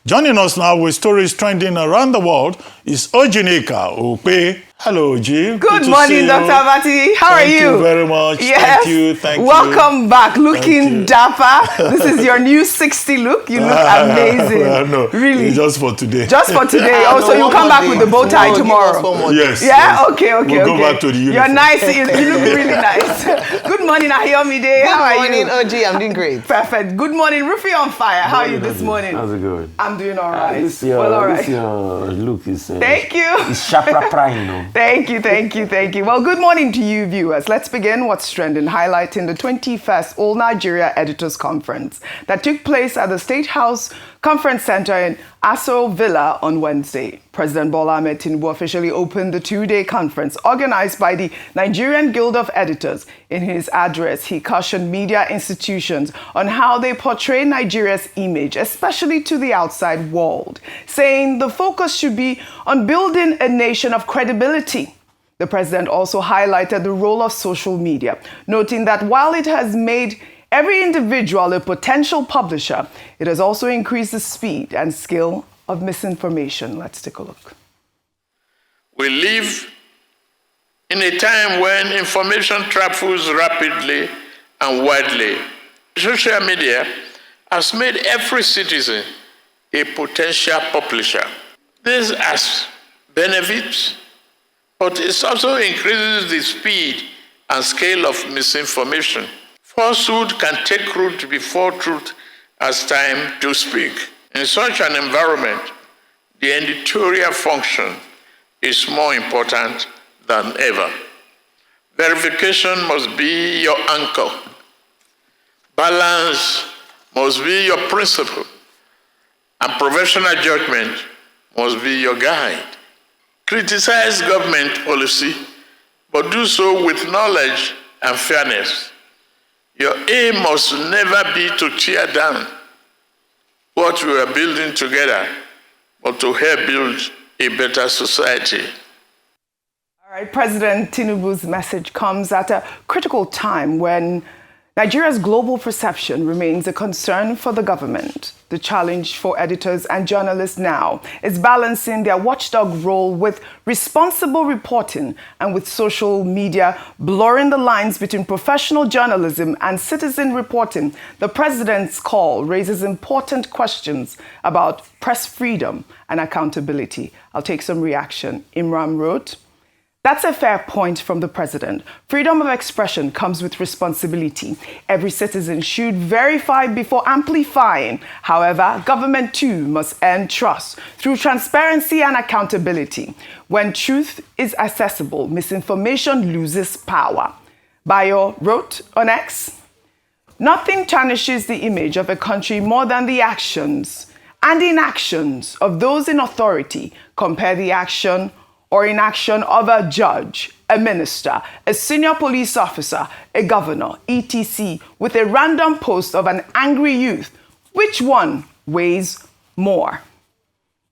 Joining us now with stories trending around the world is OjyOkpe. Hello, Oji. Good morning, Dr. Abati. How are you? Thank you very much. Yes. Thank you. Welcome back. Looking dapper. This is your new 60 look. You look amazing. No, really. Just for today. Just for today. Also, you come back with the bow tie tomorrow. Yes. Yeah? Okay. We'll go back to the uniform. You're nice. You look really nice. Good morning, Ayomide. How are you? Good morning, Oji. I'm doing great. Perfect. Good morning, Rufy on fire. How are you this morning? How's it going? I'm doing all right. This look is... Thank you. It's sharper prime, no? Thank you. Well, good morning to you, viewers. Let's begin what's trending, highlighting the 21st All Nigeria Editors Conference that took place at the State House Conference Center in Aso Villa on Wednesday. President Bola Ahmed Tinubu officially opened the two-day conference organized by the Nigerian Guild of Editors. In his address, he cautioned media institutions on how they portray Nigeria's image, especially to the outside world, saying the focus should be on building a nation of credibility. The president also highlighted the role of social media, noting that while it has made every individual a potential publisher, it has also increased the speed and scale of misinformation. Let's take a look. We live in a time when information travels rapidly and widely. Social media has made every citizen a potential publisher. This has benefits, but it also increases the speed and scale of misinformation. Falsehood can take root before truth has time to speak. In such an environment, the editorial function is more important than ever. Verification must be your anchor. Balance must be your principle. And professional judgment must be your guide. Criticize government policy, but do so with knowledge and fairness. Your aim must never be to tear down what we are building together, but to help build a better society. All right, President Tinubu's message comes at a critical time when Nigeria's global perception remains a concern for the government. The challenge for editors and journalists now is balancing their watchdog role with responsible reporting and with social media blurring the lines between professional journalism and citizen reporting. The president's call raises important questions about press freedom and accountability. I'll take some reaction. Imran wrote, "That's a fair point from the president. Freedom of expression comes with responsibility. Every citizen should verify before amplifying. However, government too must earn trust through transparency and accountability. When truth is accessible, misinformation loses power." Bayo wrote on X, "Nothing tarnishes the image of a country more than the actions and inactions of those in authority. Compare the action or inaction of a judge, a minister, a senior police officer, a governor, etc., with a random post of an angry youth. Which one weighs more?"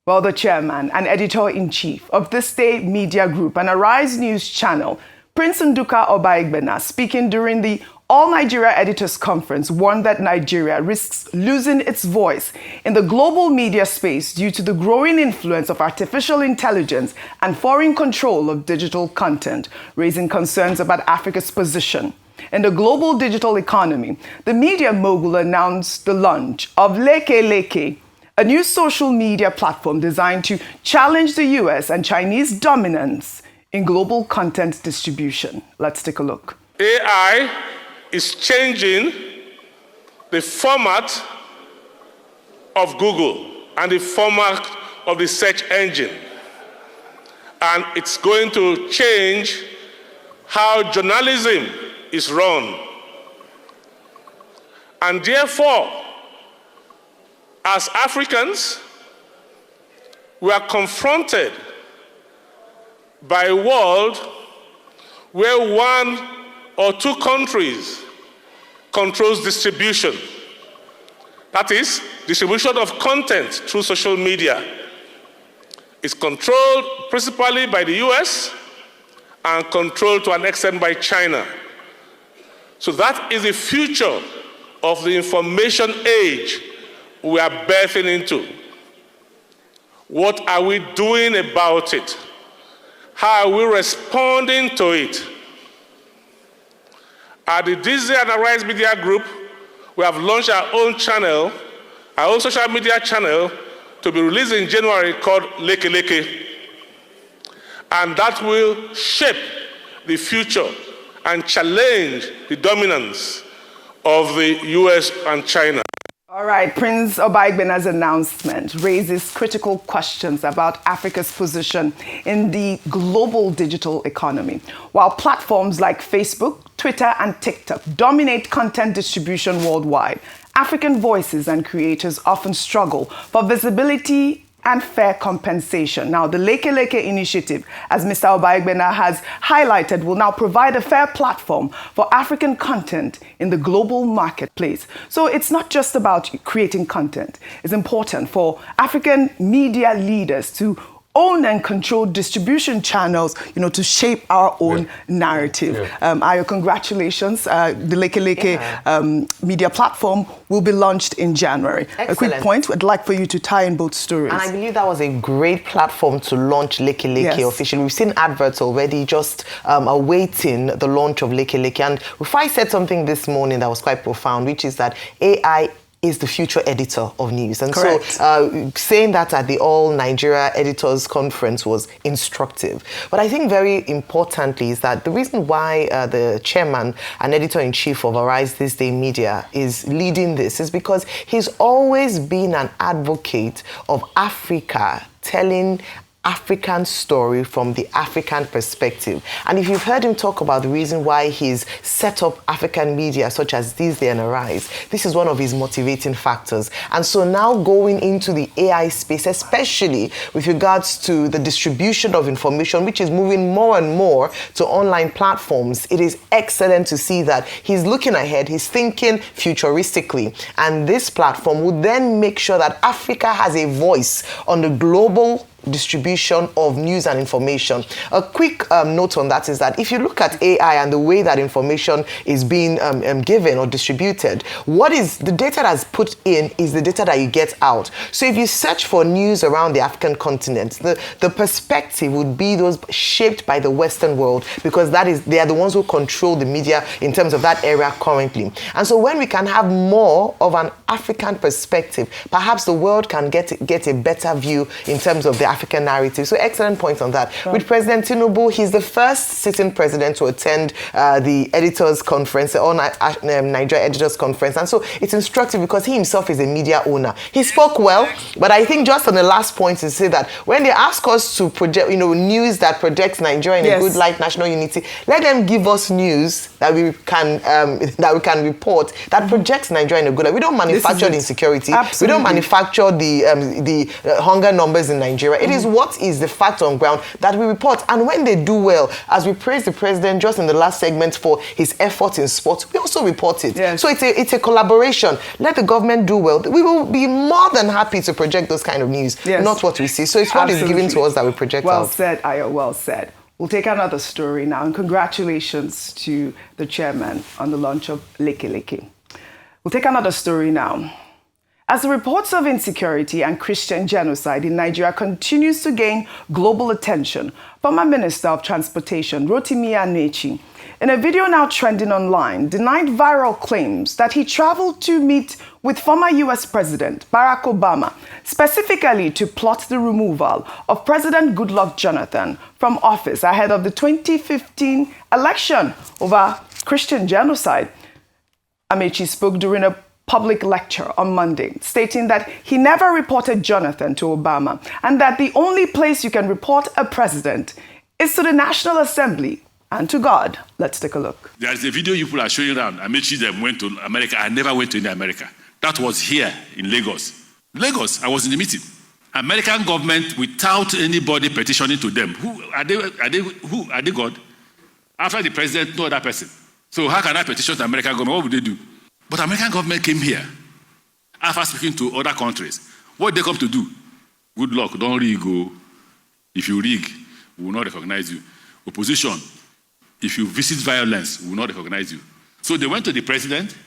Well, the chairman and editor-in-chief of This Day Media Group and Arise News channel, Prince Nduka Obaigbena, speaking during the All Nigeria Editors Conference, warned that Nigeria risks losing its voice in the global media space due to the growing influence of artificial intelligence and foreign control of digital content, raising concerns about Africa's position in the global digital economy. The media mogul announced the launch of Lekee, a new social media platform designed to challenge the U.S. and Chinese dominance in global content distribution. Let's take a look. AI is changing the format of Google and the format of the search engine. And it's going to change how journalism is run. And therefore, as Africans, we are confronted by a world where one or two countries controls distribution. That is, distribution of content through social media is controlled principally by the US and controlled to an extent by China. So that is the future of the information age we are birthing into. What are we doing about it? How are we responding to it? At the Disney and Arise Media Group, we have launched our own channel, our own social media channel, to be released in January called Lekee. And that will shape the future and challenge the dominance of the U.S. and China. All right, Prince Obaigbena's announcement raises critical questions about Africa's position in the global digital economy. While platforms like Facebook, Twitter, and TikTok dominate content distribution worldwide, African voices and creators often struggle for visibility and fair compensation. Now, the Lekee initiative, as Mr. Obaigbena has highlighted, will now provide a fair platform for African content in the global marketplace. So it's not just about creating content. It's important for African media leaders to own and control distribution channels, to shape our own narrative. Ayo, congratulations. The Lekee media platform will be launched in January. Excellent. A quick point, I'd like for you to tie in both stories. And I believe that was a great platform to launch Lekee officially. We've seen adverts already just awaiting the launch of Lekee. And Rufai said something this morning that was quite profound, which is that AI is the future editor of news. And Correct. So saying that at the All Nigeria Editors Conference was instructive. But I think very importantly is that the reason why the chairman and editor-in-chief of Arise This Day Media is leading this is because he's always been an advocate of Africa telling African story from the African perspective. And if you've heard him talk about the reason why he's set up African media such as This Day and Arise, this is one of his motivating factors. And so now going into the AI space, especially with regards to the distribution of information, which is moving more and more to online platforms, it is excellent to see that he's looking ahead, he's thinking futuristically. And this platform would then make sure that Africa has a voice on the global distribution of news and information. A quick note on that is that if you look at AI and the way that information is being given or distributed, what is the data that's put in is the data that you get out. So if you search for news around the African continent, the perspective would be those shaped by the Western world, because they are the ones who control the media in terms of that area currently. And so when we can have more of an African perspective, perhaps the world can get a better view in terms of the African narrative. So excellent point on that. With President Tinubu, he's the first sitting president to attend the editors conference, the All Nigeria Editors Conference. And so it's instructive because he himself is a media owner. He spoke well, but I think just on the last point to say that when they ask us to project, news that projects Nigeria in a good light, national unity, let them give us news that we can report that projects Nigeria in a good light. We don't manufacture the insecurity. Absolutely. We don't manufacture the hunger numbers in Nigeria. It is what is the fact on ground that we report. And when they do well, as we praise the president just in the last segment for his efforts in sports, we also report it. Yes. So it's a collaboration. Let the government do well. We will be more than happy to project those kind of news, not what we see. So it's what is given to us that we project out. Well said, Ayo, well said. We'll take another story now, and congratulations to the chairman on the launch of Lekee. We'll take another story now. As the reports of insecurity and Christian genocide in Nigeria continues to gain global attention, former Minister of Transportation Rotimi Amaechi, in a video now trending online, denied viral claims that he traveled to meet with former U.S. President Barack Obama, specifically to plot the removal of President Goodluck Jonathan from office ahead of the 2015 election over Christian genocide. Amaechi spoke during a public lecture on Monday, stating that he never reported Jonathan to Obama and that the only place you can report a president is to the National Assembly and to God. Let's take a look. There's a video you people are showing around. Amaechi them went to America. I never went to America. That was here in Lagos. Lagos, I was in the meeting. American government without anybody petitioning to them. Who are they God? After the president, no other person. So how can I petition the American government? What would they do? But American government came here after speaking to other countries. What did they come to do? Good luck, don't rig. If you rig, we will not recognize you. Opposition, if you visit violence, we will not recognize you. So they went to the president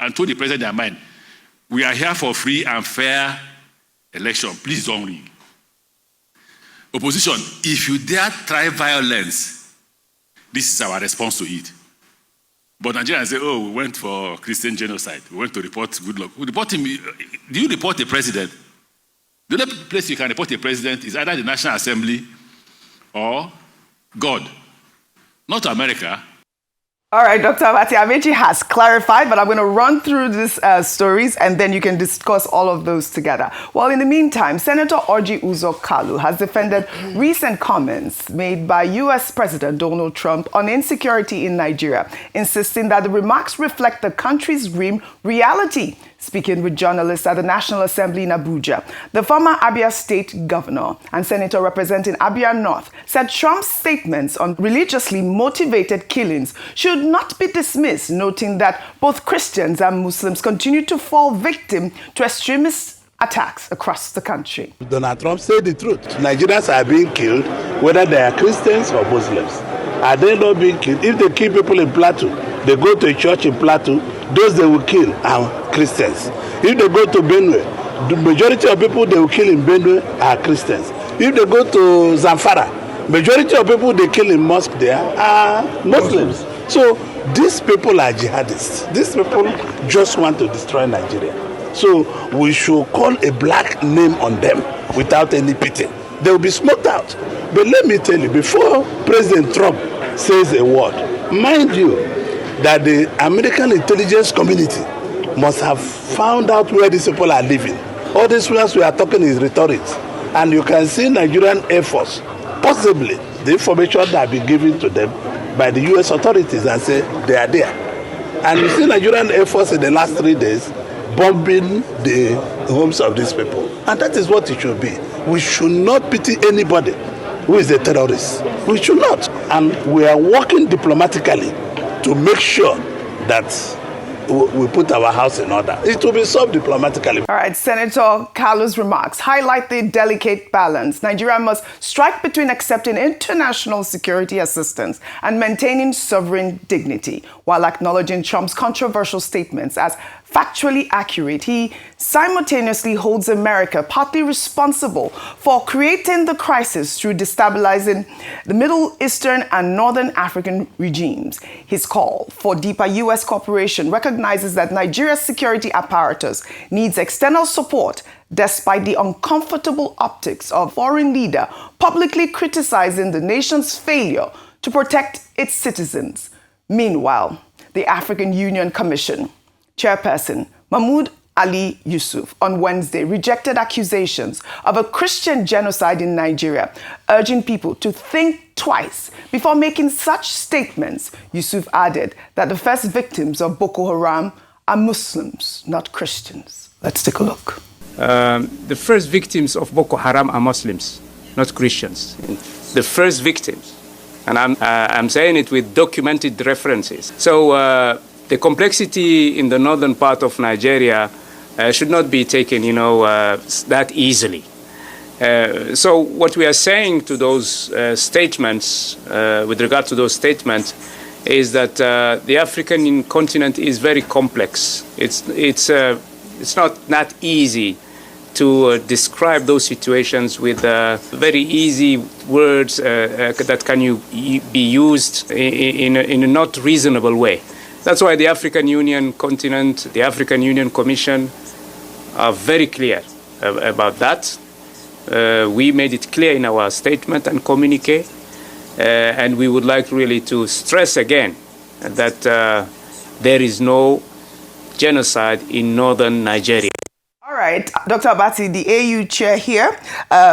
and told the president their mind. We are here for free and fair election. Please don't rig. opposition, if you dare try violence, this is our response to it. But Nigerians say, oh, we went for Christian genocide. We went to report Goodluck. We report him. Do you report a president? The only place you can report a president is either the National Assembly or God. Not America. All right, Dr. Abati, Amaechi has clarified, but I'm going to run through these stories and then you can discuss all of those together. Well, in the meantime, Senator Orji Uzor Kalu has defended recent comments made by U.S. President Donald Trump on insecurity in Nigeria, insisting that the remarks reflect the country's grim reality. Speaking with journalists at the National Assembly in Abuja, the former Abia State governor and senator representing Abia North said Trump's statements on religiously motivated killings should not be dismissed, noting that both Christians and Muslims continue to fall victim to extremist attacks across the country. Donald Trump said the truth. Nigerians are being killed, whether they are Christians or Muslims. Are they not being killed? If they kill people in Plateau, they go to a church in Plateau, those they will kill are Christians. If they go to Benue, the majority of people they will kill in Benue are Christians. If they go to Zamfara, majority of people they kill in mosque there are Muslims. So these people are jihadists. These people just want to destroy Nigeria. So we should call a black name on them without any pity. They will be smoked out. But let me tell you, before President Trump says a word, mind you, that the American intelligence community must have found out where these people are living. All these ones we are talking is rhetoric. And you can see Nigerian Air Force, possibly the information that have been given to them by the U.S. authorities and say they are there. And you see Nigerian Air Force in the last 3 days bombing the homes of these people. And that is what it should be. We should not pity anybody who is a terrorist. We should not. And we are working diplomatically to make sure that we put our house in order. It will be solved diplomatically. All right, Senator Kalu's remarks highlight the delicate balance Nigeria must strike between accepting international security assistance and maintaining sovereign dignity. While acknowledging Trump's controversial statements as factually accurate, he simultaneously holds America partly responsible for creating the crisis through destabilizing the Middle Eastern and Northern African regimes. His call for deeper U.S. cooperation recognizes that Nigeria's security apparatus needs external support despite the uncomfortable optics of foreign leader publicly criticizing the nation's failure to protect its citizens. Meanwhile, the African Union Commission Chairperson Mahmoud Ali Youssouf on Wednesday rejected accusations of a Christian genocide in Nigeria, urging people to think twice before making such statements. Youssouf added that the first victims of Boko Haram are Muslims, not Christians. Let's take a look. The first victims of Boko Haram are Muslims, not Christians. The first victims. And I'm saying it with documented references. So the complexity in the northern part of Nigeria should not be taken, that easily. So what we are saying to those statements, with regard to those statements, is that the African continent is very complex. It's not that easy to describe those situations with very easy words that can be used in a not reasonable way. That's why the African Union continent, the African Union Commission are very clear about that. We made it clear in our statement and communique, and we would like really to stress again that there is no genocide in northern Nigeria. All right, Dr. Abati, the AU chair here,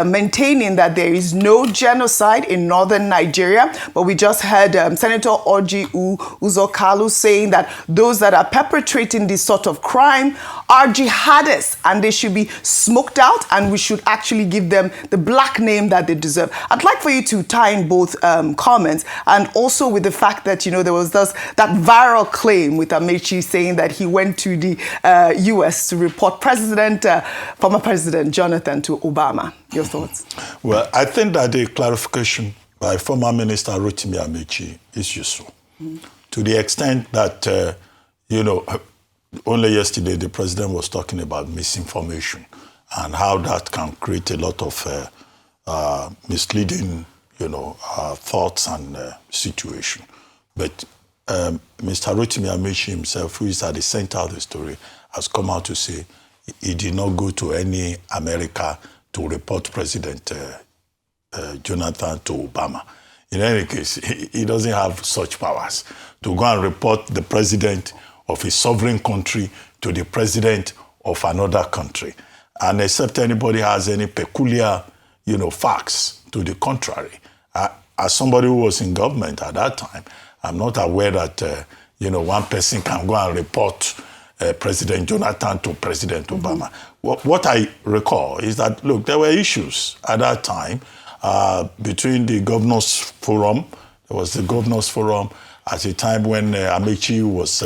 maintaining that there is no genocide in northern Nigeria, but we just heard Senator Orji Uzor Kalu saying that those that are perpetrating this sort of crime are jihadists and they should be smoked out and we should actually give them the black name that they deserve. I'd like for you to tie in both comments and also with the fact that, there was that viral claim with Amaechi saying that he went to the U.S. to report former President Jonathan to Obama. Your thoughts? Well, I think that the clarification by former Minister Rotimi Amaechi is useful to the extent that, only yesterday the president was talking about misinformation and how that can create a lot of misleading, thoughts and situation. But Mr. Rotimi Amaechi himself, who is at the center of the story, has come out to say he did not go to any America to report President Jonathan to Obama. In any case, he doesn't have such powers to go and report the president of a sovereign country to the president of another country. And except anybody has any peculiar, facts to the contrary. As somebody who was in government at that time, I'm not aware that, one person can go and report President Jonathan to President Obama. What I recall is that, look, there were issues at that time between the Governors Forum. There was the Governors Forum at a time when Amaechi was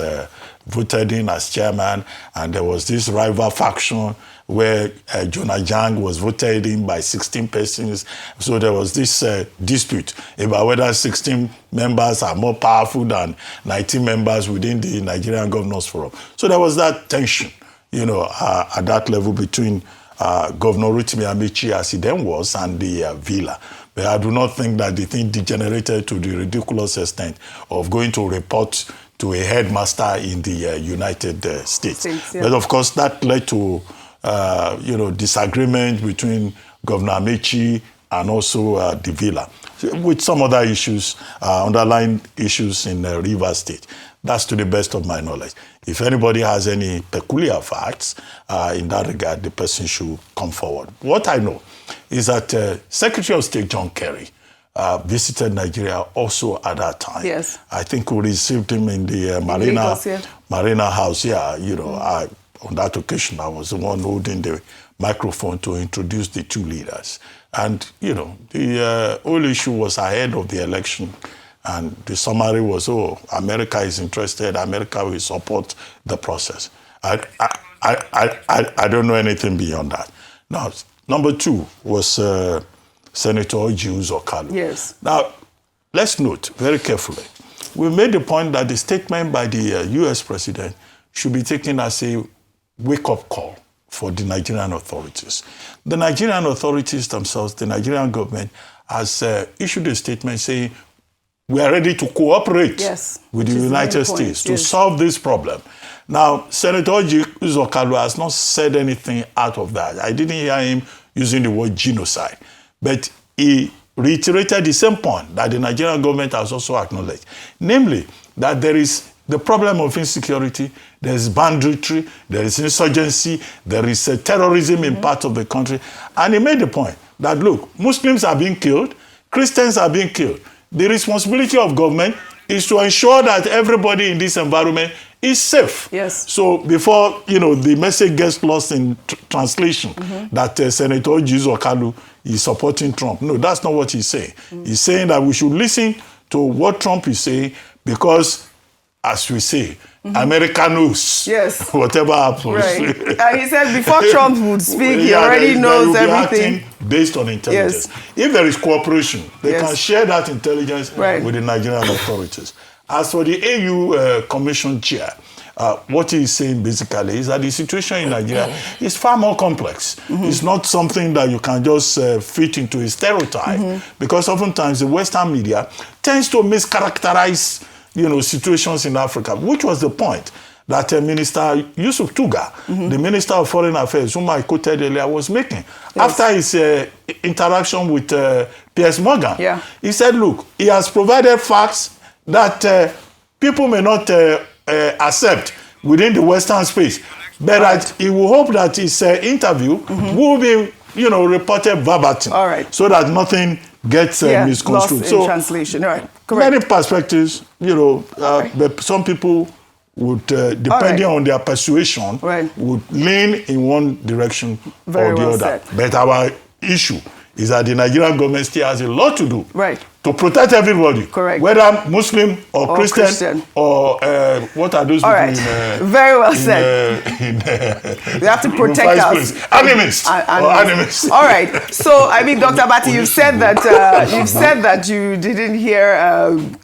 voted in as chairman, and there was this rival faction where Jonah Jang was voted in by 16 persons. So there was this dispute about whether 16 members are more powerful than 19 members within the Nigerian Governors Forum. So there was that tension, at that level between Governor Rotimi Amaechi, as he then was, and the Villa. But I do not think that the thing degenerated to the ridiculous extent of going to report to a headmaster in the United States. Yeah. But of course, that led to disagreement between Governor Amaechi and also the Villa, with some other issues, underlying issues in Rivers State. That's to the best of my knowledge. If anybody has any peculiar facts in that regard, the person should come forward. What I know is that Secretary of State John Kerry visited Nigeria also at that time. Yes. I think we received him in the Marina House. Yeah, on that occasion, I was the one holding the microphone to introduce the two leaders. And, the whole issue was ahead of the election. And the summary was, America is interested, America will support the process. I don't know anything beyond that. Now, number two was Senator Orji Uzor Kalu. Yes. Now, let's note very carefully. We made the point that the statement by the U.S. President should be taken as a wake-up call for the Nigerian authorities. The Nigerian authorities themselves, the Nigerian government, has issued a statement saying, we are ready to cooperate with the United States to solve this problem. Now, Senator Orji Uzor Kalu has not said anything out of that. I didn't hear him using the word genocide. But he reiterated the same point that the Nigerian government has also acknowledged. Namely, that there is the problem of insecurity, there is banditry, there is insurgency, there is terrorism in part of the country. And he made the point that, look, Muslims are being killed, Christians are being killed. The responsibility of government is to ensure that everybody in this environment is safe. Yes. So before, the message gets lost in translation that Senator Orji Uzor Kalu is supporting Trump. No, that's not what he's saying. He's saying that we should listen to what Trump is saying because, as we say, America knows whatever happens. Right. And he said before Trump would speak, he already knows everything. Based on intelligence. If there is cooperation, they can share that intelligence with the Nigerian authorities. As for the AU Commission chair, what he's saying basically is that the situation in Nigeria is far more complex. It's not something that you can just fit into a stereotype, because oftentimes the Western media tends to mischaracterize situations in Africa, which was the point that Minister Youssouf Tuga, the Minister of Foreign Affairs, whom I quoted earlier, was making. After his interaction with Piers Morgan, he said, look, he has provided facts that people may not accept within the Western space, but that he will hope that his interview will be, reported verbatim, so that nothing gets misconstrued. Lost in translation. All right. Correct. Many perspectives, but some people would, depending on their persuasion, would lean in one direction or the other. But our issue is that the Nigerian government still has a lot to do to protect everybody. Correct. Whether Muslim or Christian, or what are those people right. Very well said. We have to protect us. Animals. Animals. All right. So, I mean, Dr. Bati, you've said that you didn't hear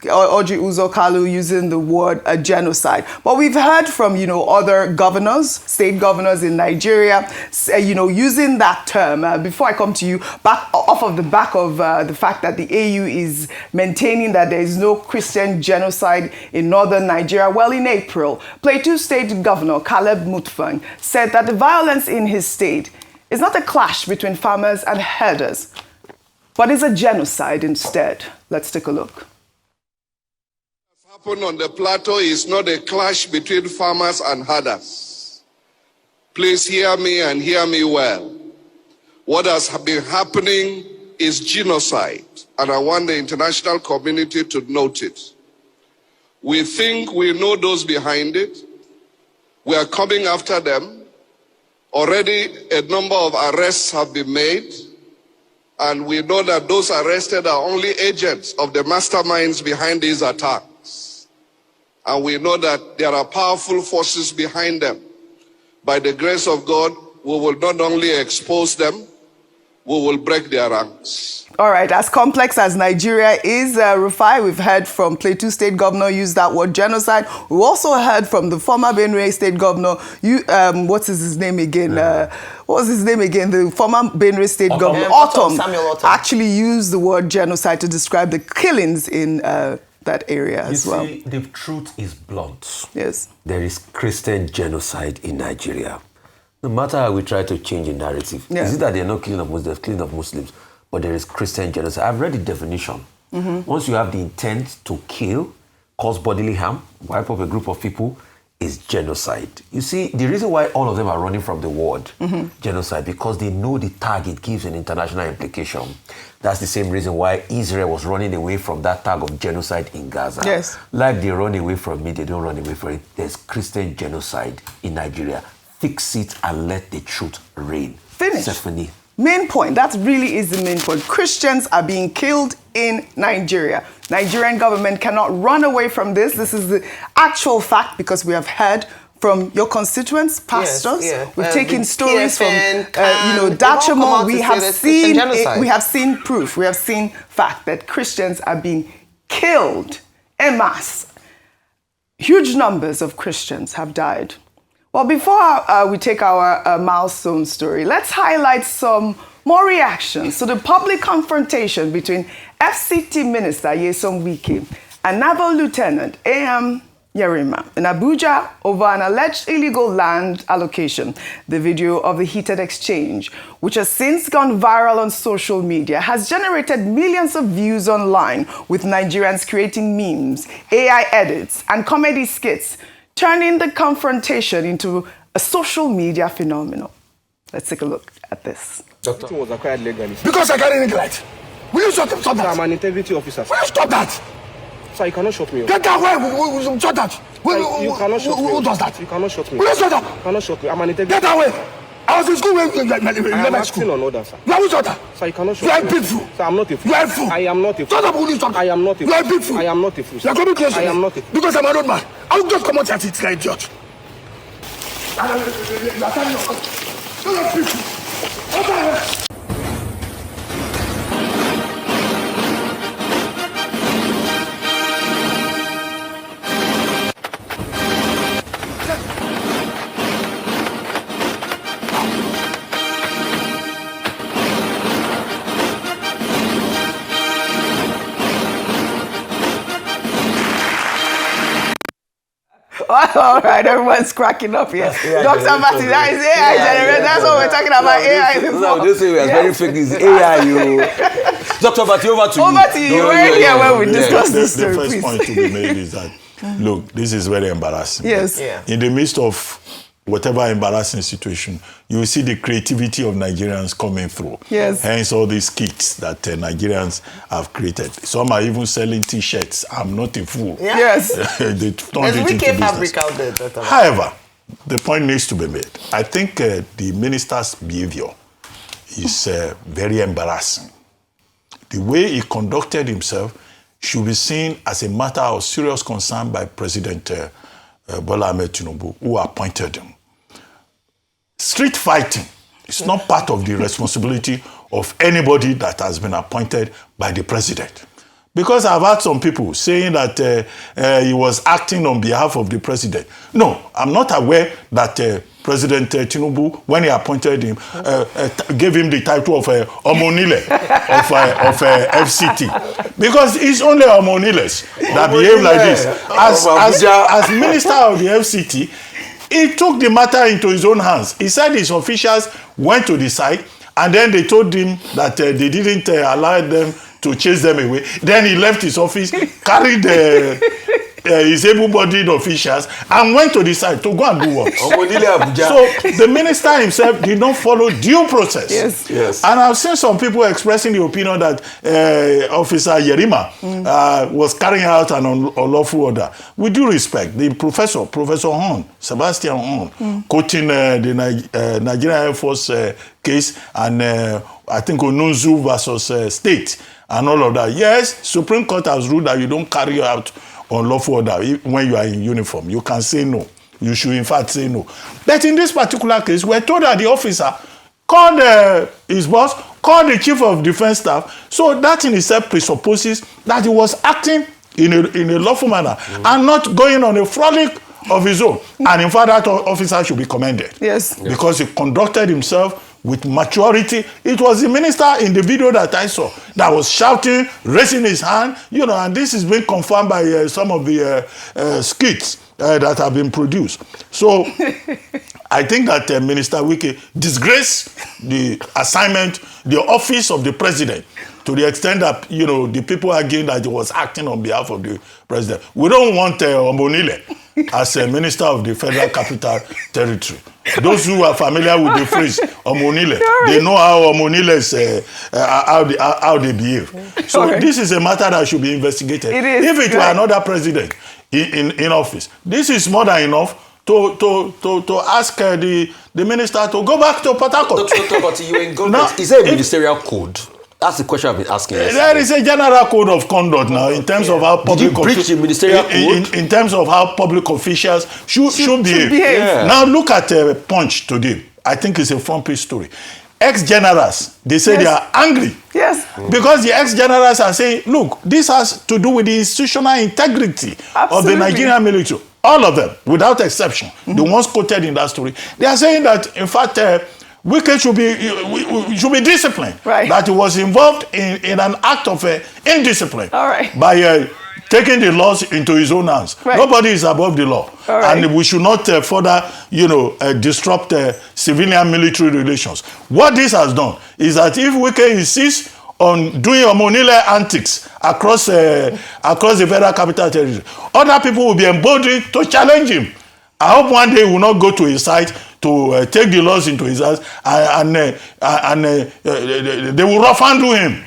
Orji Uzor Kalu using the word genocide. But we've heard from, other governors, state governors in Nigeria, using that term. Before I come to you, off of the back of the fact that the AU is maintaining that there is no Christian genocide in northern Nigeria. Well, in April, Plateau State Governor Caleb Mutfwang said that the violence in his state is not a clash between farmers and herders, but is a genocide instead. Let's take a look. What happened on the plateau is not a clash between farmers and herders. Please hear me and hear me well. What has been happening is genocide, and I want the international community to note it. We think we know those behind it. We are coming after them. Already a number of arrests have been made, and we know that those arrested are only agents of the masterminds behind these attacks. And we know that there are powerful forces behind them. By the grace of God, we will not only expose them, we will break their ranks. All right, as complex as Nigeria is, Rufai, we've heard from Plateau State Governor use that word genocide. We also heard from the former Benue State Governor, what was his name again? The former Benue State Governor, Autumn, actually used the word genocide to describe the killings in that area as well. You see, the truth is blunt. Yes. There is Christian genocide in Nigeria. No matter how we try to change the narrative, is it that they're not killing of Muslims, killing of Muslims, but there is Christian genocide. I've read the definition. Once you have the intent to kill, cause bodily harm, wipe up a group of people, is genocide. You see, the reason why all of them are running from the word genocide, because they know the tag it gives an international implication. That's the same reason why Israel was running away from that tag of genocide in Gaza. Yes. Like they run away from me, they don't run away from it. There's Christian genocide in Nigeria. Fix it and let the truth reign. Finish. Stephanie. Main point. That really is the main point. Christians are being killed in Nigeria. Nigerian government cannot run away from this. This is the actual fact, because we have heard from your constituents, pastors. Yes, We've taken stories PFN, from, Dachamo. We have seen proof. We have seen fact that Christians are being killed en masse. Huge numbers of Christians have died. Well, before we take our milestone story, let's highlight some more reactions to the public confrontation between FCT Minister Youssouf Wike and Naval Lieutenant A.M. Yerima in Abuja over an alleged illegal land allocation. The video of the heated exchange, which has since gone viral on social media, has generated millions of views online, with Nigerians creating memes, AI edits, and comedy skits, turning the confrontation into a social media phenomenon. Let's take a look at this. Doctor was acquired legally. Because I carry neglect. Will you stop that? I'm an integrity officer. Will you stop that? Sir, you cannot shut me up. Get that way. Shut that. You cannot shut me up. Who does that? You cannot shut me. Will you shut up? You cannot shut me. I'm an integrity. Get that way. I was in school when you I'm acting on order, sir. You are shut up. Sir, you cannot shut me. You are a me. big fool. Sir, I'm not a fool. You are a fool. I am not a fool. Shut up, will you stop? I am not a fool. You are a big fool. I am not a fool. You are coming close to me. I am not a fool. Because I'm an old man. I will just come out here and sit like a idiot. You are telling me. You are a big fool. Over here. All right, everyone's cracking up here. Dr. Bati, that is AI generated. That's what we're talking about, AI before. No, just say we are very fake. This AI, you. Dr. Bati, over to you. Over to you. You were here when we discussed this story, The first please. point to be made is that, look, this is very embarrassing. Yes. Yeah. In the midst of whatever embarrassing situation, you will see the creativity of Nigerians coming through. Yes. Hence all these kits that Nigerians have created. Some are even selling T-shirts. I'm not a fool. Yeah. Yes. They turned There's it into Wike fabric business. out there. Dr. However, the point needs to be made. I think the minister's behavior is very embarrassing the way he conducted himself should be seen as a matter of serious concern by President Bola Ahmed Tinubu, who appointed him. Street fighting is not part of the responsibility of anybody that has been appointed by the president. Because I've heard some people saying that he was acting on behalf of the president. No, I'm not aware that President Tinubu, when he appointed him, gave him the title of Omonile of FCT. Because it's only Omoniles that behave like this. As minister of the FCT, he took the matter into his own hands. He said his officials went to the site, and then they told him that they didn't allow them to chase them away. Then he left his office, carried his able-bodied officials, and went to the site to go and do what? So the minister himself did not follow due process. Yes. And I've seen some people expressing the opinion that Officer Yerima was carrying out an unlawful order. With due respect, the Professor Horn, Sebastian Horn, quoting the Nigerian Air Force case, and I think Onunzu versus State, and all of that. Yes, Supreme Court has ruled that you don't carry out unlawful order when you are in uniform. You can say no. You should in fact say no. But in this particular case, we're told that the officer called his boss, called the chief of defense staff. So that in itself presupposes that he was acting in a lawful manner and not going on a frolic of his own. And in fact, that officer should be commended. Yes. Because he conducted himself with maturity. It was the minister in the video that I saw that was shouting, raising his hand, and this is being confirmed by some of the skits that have been produced. So I think that Minister Wike disgraced the assignment, the office of the president, to the extent that, the people arguing that he was acting on behalf of the president. We don't want Omonile as a minister of the Federal Capital Territory. Those who are familiar with the phrase Omonile, they know how Omoniles, how they behave. So this is a matter that should be investigated. It is. If it were another president in office, this is more than enough to ask the minister to go back to Port Harcourt. But you in government, is there a ministerial code? That's the question I've been asking. There is a general code of conduct now in terms of how public Did you breach the ministerial code? In terms of how public officials should behave. Yeah. Now look at Punch today. I think it's a front page story. Ex-generals, they say they are angry. Yes. Because the ex-generals are saying, look, this has to do with the institutional integrity of the Nigerian military. All of them, without exception, the ones quoted in that story, they are saying that, in fact, Wike should be disciplined. Right. That he was involved in an act of indiscipline. All right. By taking the laws into his own hands. Right. Nobody is above the law. All right. And we should not further, disrupt civilian military relations. What this has done is that if Wike insists on doing Omonile antics across the Federal Capital Territory, other people will be emboldened to challenge him. I hope one day he will not go to his site to take the laws into his hands and they will rough handle him.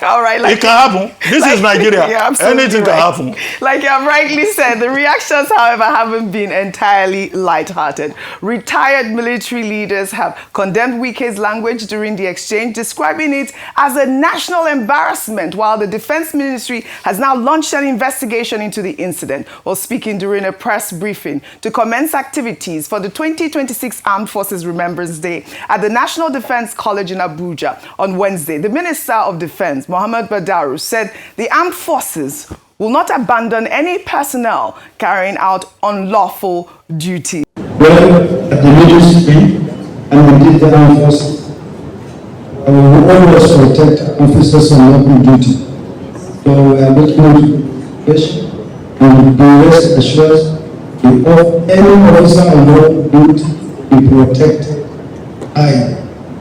All right. It can happen. This is Nigeria. Anything can happen. Like you have rightly said, the reactions, however, haven't been entirely lighthearted. Retired military leaders have condemned Wike's language during the exchange, describing it as a national embarrassment, while the Defense Ministry has now launched an investigation into the incident. While speaking during a press briefing to commence activities for the 2026 Armed Forces Remembrance Day at the National Defense College in Abuja on Wednesday, the Minister of Defense, Mohammed Badaru, said the armed forces will not abandon any personnel carrying out unlawful duty. Well, at the military and within the armed forces, we will always protect officers on lawful duty. So we are not going to push and be rest assured of any officer on lawful duty be protected. I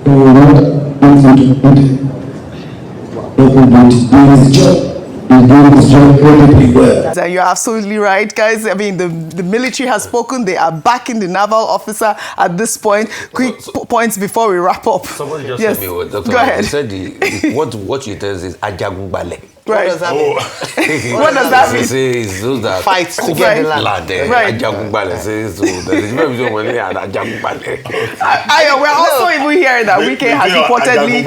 will not go into duty. Doing his job. He's doing his job really well. You're absolutely right, guys. I mean, the military has spoken. They are backing the naval officer at this point. Quick points before we wrap up. Somebody just yes. said me, Dr. Go ahead. He said what you tell us is Ajagungbale. Right. What does that mean? What does that mean? It's those that Fight to get the land. Right. We're also even hearing that Wike has reportedly...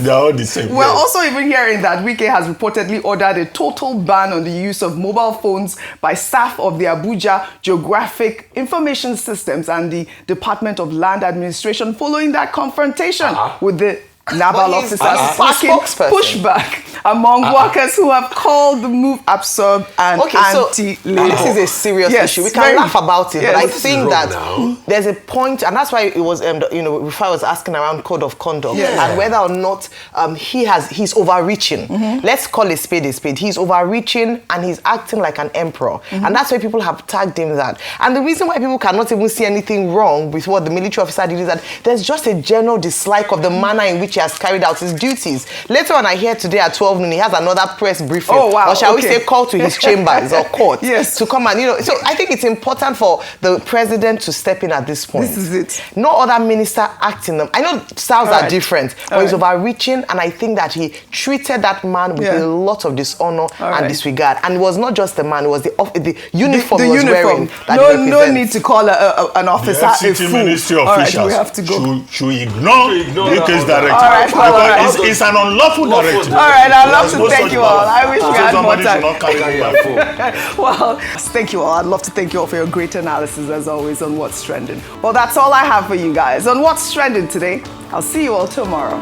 They're all the same. We're also even hearing that Wike has reportedly ordered a total ban on the use of mobile phones by staff of the Abuja Geographic Information Systems and the Department of Land Administration following that confrontation with the naval officers sparking pushback among workers who have called the move absurd and anti-labor. This is a serious issue. We can laugh about it, but I think that there's a point, and that's why it was, before I was asking around code of conduct and whether or not he's overreaching. Let's call a spade a spade. He's overreaching and he's acting like an emperor, and that's why people have tagged him that. And the reason why people cannot even see anything wrong with what the military officer did is that there's just a general dislike of the manner in which he has carried out his duties. Later on, I hear today at 12 noon, he has another press briefing. Oh, wow. Or shall we say call to his chambers or court to come and, so I think it's important for the president to step in at this point. This is it. No other minister acting them. I know styles are different, but he's overreaching, and I think that he treated that man with a lot of dishonor and disregard. And it was not just the man, it was the uniform he was wearing. No need to call an officer a fool. Ministry officials we have to go. should ignore Wike's directive. All right, because it's an unlawful directive. All right, I'd love to thank you all. I wish we had more time. Well, thank you all. I'd love to thank you all for your great analysis, as always, on What's Trending. Well, that's all I have for you guys on What's Trending today. I'll see you all tomorrow.